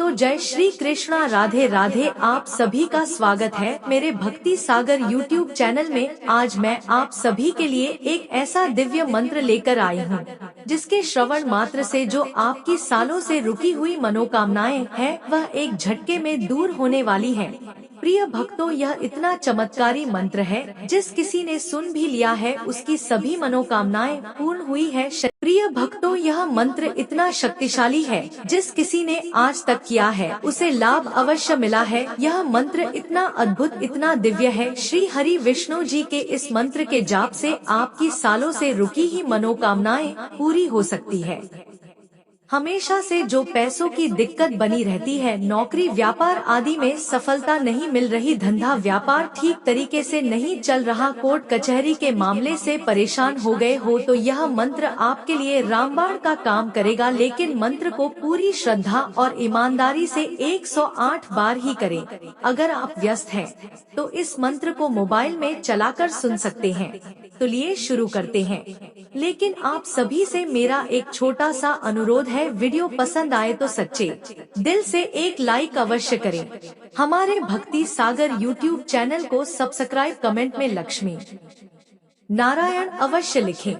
भक्तों, जय श्री कृष्णा, राधे राधे। आप सभी का स्वागत है मेरे भक्ति सागर YouTube चैनल में। आज मैं आप सभी के लिए एक ऐसा दिव्य मंत्र लेकर आई हूँ जिसके श्रवण मात्र से जो आपकी सालों से रुकी हुई मनोकामनाएं हैं वह एक झटके में दूर होने वाली है। प्रिय भक्तों, यह इतना चमत्कारी मंत्र है, जिस किसी ने सुन भी लिया है उसकी सभी मनोकामनाएं पूर्ण हुई है। प्रिय भक्तों, यह मंत्र इतना शक्तिशाली है, जिस किसी ने आज तक किया है उसे लाभ अवश्य मिला है। यह मंत्र इतना अद्भुत, इतना दिव्य है। श्री हरि विष्णु जी के इस मंत्र के जाप से आपकी सालों से रुकी ही मनोकामनाएं पूरी हो सकती है। हमेशा से जो पैसों की दिक्कत बनी रहती है, नौकरी व्यापार आदि में सफलता नहीं मिल रही, धंधा व्यापार ठीक तरीके से नहीं चल रहा, कोर्ट कचहरी के मामले से परेशान हो गए हो, तो यह मंत्र आपके लिए रामबाण का काम करेगा। लेकिन मंत्र को पूरी श्रद्धा और ईमानदारी से 108 बार ही करें। अगर आप व्यस्त हैं तो इस मंत्र को मोबाइल में चलाकर सुन सकते हैं। तो लिए शुरू करते हैं। लेकिन आप सभी से मेरा एक छोटा सा अनुरोध है, वीडियो पसंद आए तो सच्चे दिल से एक लाइक अवश्य करें। हमारे भक्ति सागर YouTube चैनल को सब्सक्राइब, कमेंट में लक्ष्मी नारायण अवश्य लिखें।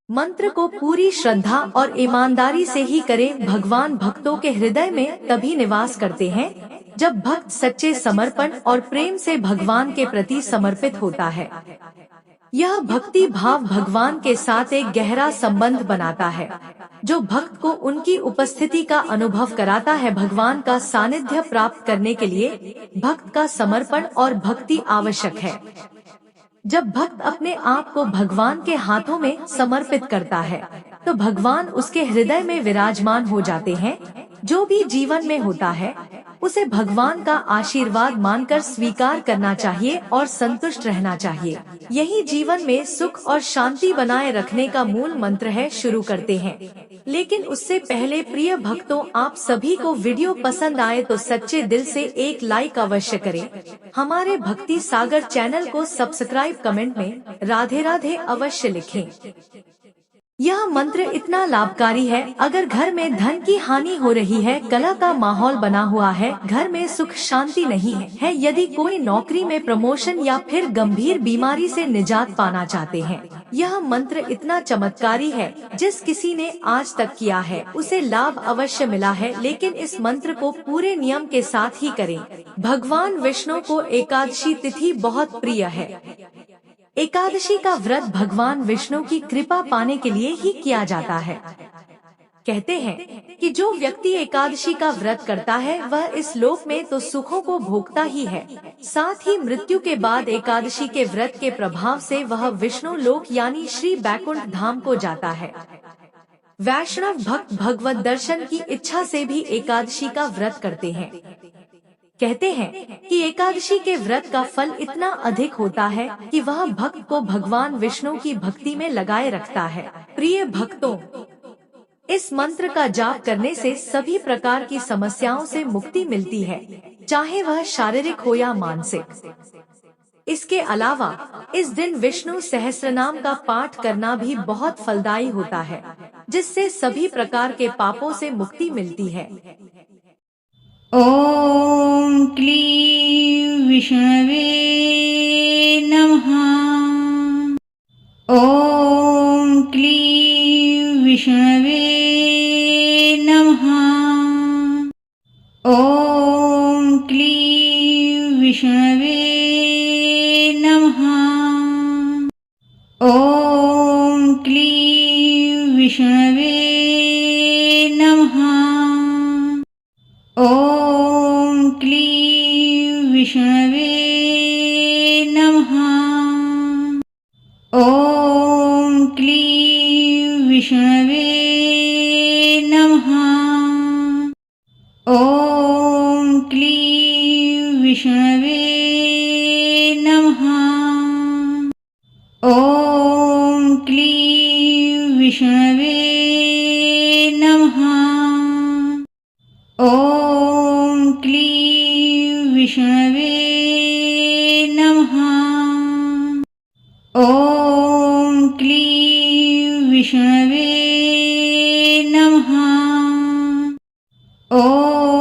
मंत्र को पूरी श्रद्धा और ईमानदारी से ही करें। भगवान भक्तों के हृदय में तभी निवास करते हैं जब भक्त सच्चे समर्पण और प्रेम से भगवान के प्रति समर्पित होता है। यह भक्ति भाव भगवान के साथ एक गहरा संबंध बनाता है, जो भक्त को उनकी उपस्थिति का अनुभव कराता है। भगवान का सानिध्य प्राप्त करने के लिए भक्त का समर्पण और भक्ति आवश्यक है। जब भक्त अपने आप को भगवान के हाथों में समर्पित करता है तो भगवान उसके हृदय में विराजमान हो जाते हैं। जो भी जीवन में होता है उसे भगवान का आशीर्वाद मानकर स्वीकार करना चाहिए और संतुष्ट रहना चाहिए। यही जीवन में सुख और शांति बनाए रखने का मूल मंत्र है। शुरू करते हैं, लेकिन उससे पहले प्रिय भक्तों, आप सभी को वीडियो पसंद आए तो सच्चे दिल से एक लाइक अवश्य करें। हमारे भक्ति सागर चैनल को सब्सक्राइब, कमेंट में राधे राधे अवश्य लिखें। यह मंत्र इतना लाभकारी है। अगर घर में धन की हानि हो रही है, कलह का माहौल बना हुआ है, घर में सुख शांति नहीं है, यदि कोई नौकरी में प्रमोशन या फिर गंभीर बीमारी से निजात पाना चाहते हैं, यह मंत्र इतना चमत्कारी है। जिस किसी ने आज तक किया है उसे लाभ अवश्य मिला है। लेकिन इस मंत्र को पूरे नियम के साथ ही करें। भगवान विष्णु को एकादशी तिथि बहुत प्रिय है। एकादशी का व्रत भगवान विष्णु की कृपा पाने के लिए ही किया जाता है। कहते हैं कि जो व्यक्ति एकादशी का व्रत करता है वह इस लोक में तो सुखों को भोगता ही है, साथ ही मृत्यु के बाद एकादशी के व्रत के प्रभाव से वह विष्णु लोक यानी श्री बैकुंठ धाम को जाता है। वैष्णव भक्त भगवत दर्शन की इच्छा से भी एकादशी का व्रत करते हैं। कहते हैं कि एकादशी के व्रत का फल इतना अधिक होता है कि वह भक्त को भगवान विष्णु की भक्ति में लगाए रखता है। प्रिय भक्तों, इस मंत्र का जाप करने से सभी प्रकार की समस्याओं से मुक्ति मिलती है, चाहे वह शारीरिक हो या मानसिक। इसके अलावा इस दिन विष्णु सहस्त्रनाम का पाठ करना भी बहुत फलदायी होता है, जिससे सभी प्रकार के पापों से मुक्ति मिलती है। ॐ क्लीं विष्णवे नमः। ॐ क्लीं विष्णवे नमः। ॐ क्लीं विष्णवे नमः। ॐ क्लीं विष्णवे नमः। ॐ क्लीं विष्णवे नमः। ॐ क्लीं विष्णवे नमः। ॐ क्लीं विष्णवे नमः। ॐ क्लीं विष्णवे नमः। ॐ क्लीं विष्णवे नमः। ॐ क्लीं विष्णवे नमः। ॐ